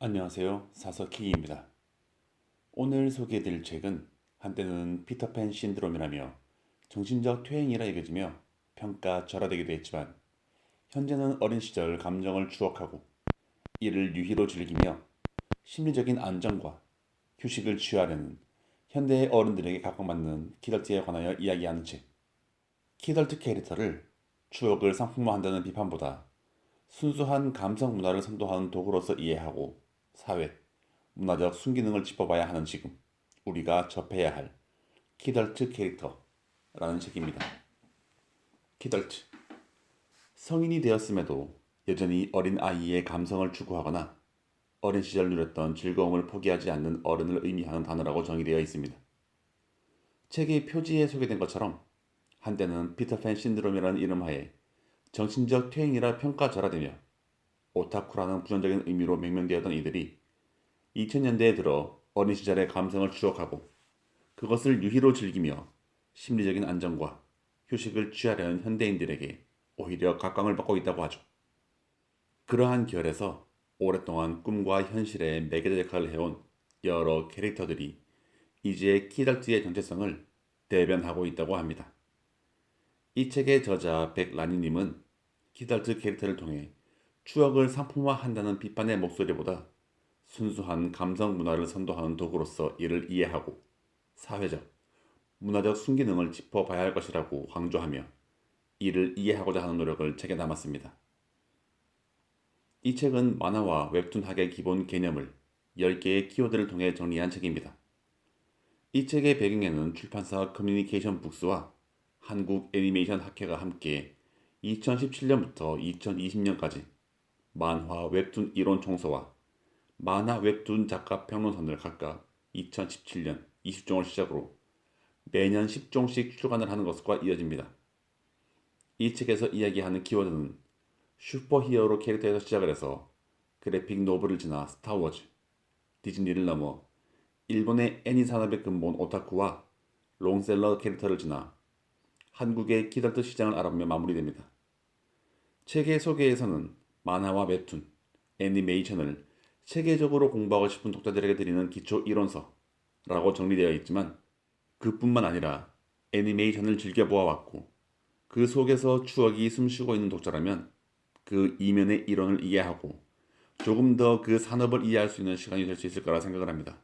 안녕하세요. 사서키입니다. 오늘 소개해드릴 책은 한때는 피터팬 신드롬이라며 정신적 퇴행이라 여겨지며 평가절하되기도 했지만 현재는 어린 시절 감정을 추억하고 이를 유희로 즐기며 심리적인 안정과 휴식을 취하려는 현대의 어른들에게 각광받는 키덜트에 관하여 이야기하는 책. 키덜트 캐릭터를 추억을 상품화한다는 비판보다 순수한 감성 문화를 선도하는 도구로서 이해하고 사회, 문화적 순기능을 짚어봐야 하는 지금 우리가 접해야 할 키덜트 캐릭터라는 책입니다. 키덜트. 성인이 되었음에도 여전히 어린 아이의 감성을 추구하거나 어린 시절 누렸던 즐거움을 포기하지 않는 어른을 의미하는 단어라고 정의되어 있습니다. 책의 표지에 소개된 것처럼 한때는 피터팬 신드롬이라는 이름하에 정신적 퇴행이라 평가절하되며 오타쿠라는 부정적인 의미로 명명되었던 이들이 2000년대에 들어 어린 시절의 감성을 추억하고 그것을 유희로 즐기며 심리적인 안정과 휴식을 취하려는 현대인들에게 오히려 각광을 받고 있다고 하죠. 그러한 결에서 오랫동안 꿈과 현실의 매개자 역할을 해온 여러 캐릭터들이 이제 키덜트의 정체성을 대변하고 있다고 합니다. 이 책의 저자 백라니님은 키덜트 캐릭터를 통해 추억을 상품화한다는 비판의 목소리보다 순수한 감성 문화를 선도하는 도구로서 이를 이해하고 사회적, 문화적 순기능을 짚어봐야 할 것이라고 강조하며 이를 이해하고자 하는 노력을 책에 담았습니다. 이 책은 만화와 웹툰학의 기본 개념을 10개의 키워드를 통해 정리한 책입니다. 이 책의 배경에는 출판사 커뮤니케이션 북스와 한국 애니메이션 학회가 함께 2017년부터 2020년까지 만화 웹툰 이론 총서와 만화 웹툰 작가 평론선을 각각 2017년 20종을 시작으로 매년 10종씩 출간을 하는 것과 이어집니다. 이 책에서 이야기하는 키워드는 슈퍼히어로 캐릭터에서 시작을 해서 그래픽 노블을 지나 스타워즈, 디즈니를 넘어 일본의 애니 산업의 근본 오타쿠와 롱셀러 캐릭터를 지나 한국의 키덜트 시장을 알아보며 마무리됩니다. 책의 소개에서는 만화와 웹툰, 애니메이션을 체계적으로 공부하고 싶은 독자들에게 드리는 기초 이론서라고 정리되어 있지만 그뿐만 아니라 애니메이션을 즐겨보아왔고 그 속에서 추억이 숨쉬고 있는 독자라면 그 이면의 이론을 이해하고 조금 더 그 산업을 이해할 수 있는 시간이 될 수 있을 거라 생각을 합니다.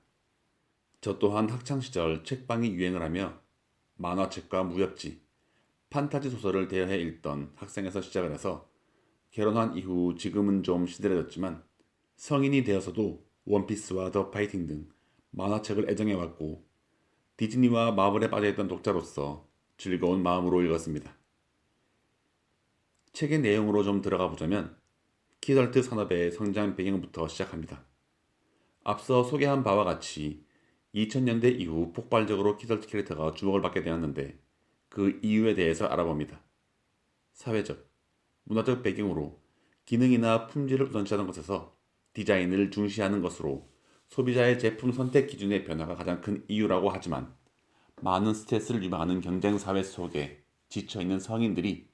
저 또한 학창시절 책방이 유행을 하며 만화책과 무협지, 판타지 소설을 대여해 읽던 학생에서 시작을 해서 결혼한 이후 지금은 좀 시들해졌지만 성인이 되어서도 원피스와 더 파이팅 등 만화책을 애정해왔고 디즈니와 마블에 빠져있던 독자로서 즐거운 마음으로 읽었습니다. 책의 내용으로 좀 들어가 보자면 키덜트 산업의 성장 배경부터 시작합니다. 앞서 소개한 바와 같이 2000년대 이후 폭발적으로 키덜트 캐릭터가 주목을 받게 되었는데 그 이유에 대해서 알아봅니다. 사회적, 문화적 배경으로 기능이나 품질을 우선시하는 것에서 디자인을 중시하는 것으로 소비자의 제품 선택 기준의 변화가 가장 큰 이유라고 하지만 많은 스트레스를 유발하는 경쟁 사회 속에 지쳐있는 성인들이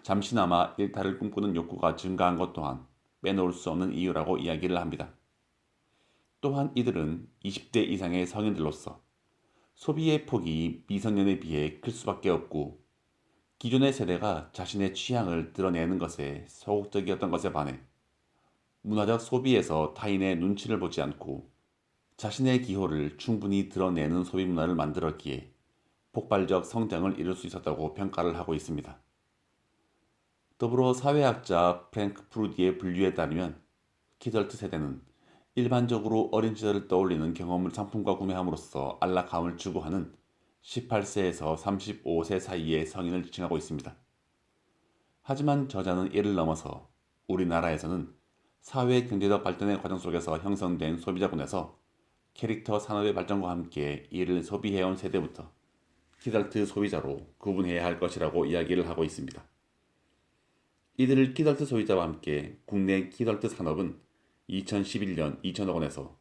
잠시나마 일탈을 꿈꾸는 욕구가 증가한 것 또한 빼놓을 수 없는 이유라고 이야기를 합니다. 또한 이들은 20대 이상의 성인들로서 소비의 폭이 미성년에 비해 클 수밖에 없고 기존의 세대가 자신의 취향을 드러내는 것에 소극적이었던 것에 반해 문화적 소비에서 타인의 눈치를 보지 않고 자신의 기호를 충분히 드러내는 소비 문화를 만들었기에 폭발적 성장을 이룰 수 있었다고 평가를 하고 있습니다. 더불어 사회학자 프랭크 프루디의 분류에 따르면 키덜트 세대는 일반적으로 어린 시절을 떠올리는 경험을 상품과 구매함으로써 안락함을 추구하는 18세에서 35세 사이의 성인을 지칭하고 있습니다. 하지만 저자는 이를 넘어서 우리나라에서는 사회 경제적 발전의 과정 속에서 형성된 소비자군에서 캐릭터 산업의 발전과 함께 이를 소비해온 세대부터 키덜트 소비자로 구분해야 할 것이라고 이야기를 하고 있습니다. 이들 키덜트 소비자와 함께 국내 키덜트 산업은 2011년 2천억 원에서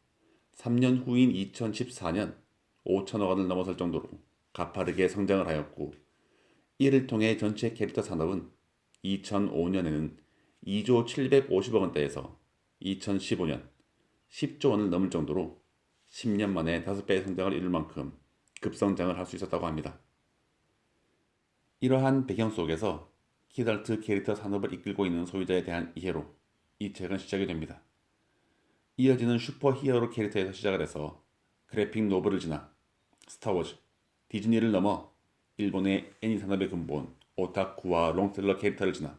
3년 후인 2014년 5천억 원을 넘어설 정도로 가파르게 성장을 하였고 이를 통해 전체 캐릭터 산업은 2005년에는 2조 750억 원대에서 2015년 10조 원을 넘을 정도로 10년 만에 5배의 성장을 이룰 만큼 급성장을 할 수 있었다고 합니다. 이러한 배경 속에서 키덜트 캐릭터 산업을 이끌고 있는 소유자에 대한 이해로 이 책은 시작이 됩니다. 이어지는 슈퍼 히어로 캐릭터에서 시작을 해서 그래픽 노블을 지나 스타워즈, 디즈니를 넘어 일본의 애니 산업의 근본 오타쿠와 롱셀러 캐릭터를 지나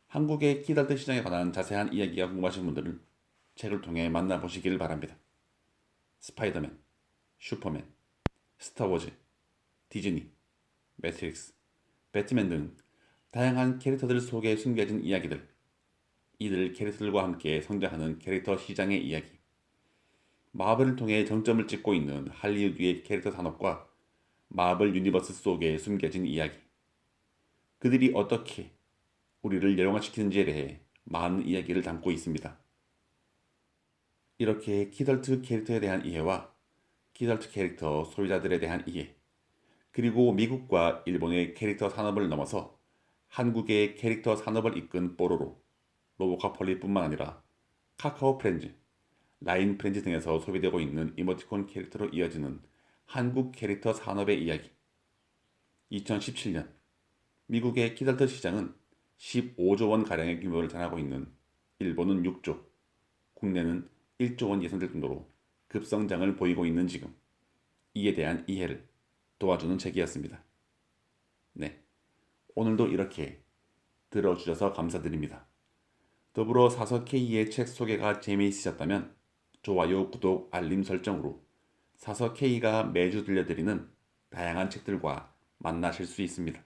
한국의 키덜트 시장에 관한 자세한 이야기가 궁금하신 분들은 책을 통해 만나보시기를 바랍니다. 스파이더맨, 슈퍼맨, 스타워즈, 디즈니, 매트릭스, 배트맨 등 다양한 캐릭터들 속에 숨겨진 이야기들, 이들 캐릭터들과 함께 성장하는 캐릭터 시장의 이야기, 마블을 통해 정점을 찍고 있는 할리우드의 캐릭터 산업과 마블 유니버스 속에 숨겨진 이야기, 그들이 어떻게 우리를 열광시키는지에 대해 많은 이야기를 담고 있습니다. 이렇게 키덜트 캐릭터에 대한 이해와 키덜트 캐릭터 소유자들에 대한 이해, 그리고 미국과 일본의 캐릭터 산업을 넘어서 한국의 캐릭터 산업을 이끈 뽀로로, 로보카폴리뿐만 아니라 카카오 프렌즈, 라인 프렌즈 등에서 소비되고 있는 이모티콘 캐릭터로 이어지는 한국 캐릭터 산업의 이야기. 2017년 미국의 키덜트 시장은 15조 원 가량의 규모를 자랑하고 있는 일본은 6조, 국내는 1조 원 예상될 정도로 급성장을 보이고 있는 지금 이에 대한 이해를 도와주는 책이었습니다. 네, 오늘도 이렇게 들어주셔서 감사드립니다. 더불어 사서K의 책 소개가 재미있으셨다면 좋아요, 구독, 알림 설정으로 사서K가 매주 들려드리는 다양한 책들과 만나실 수 있습니다.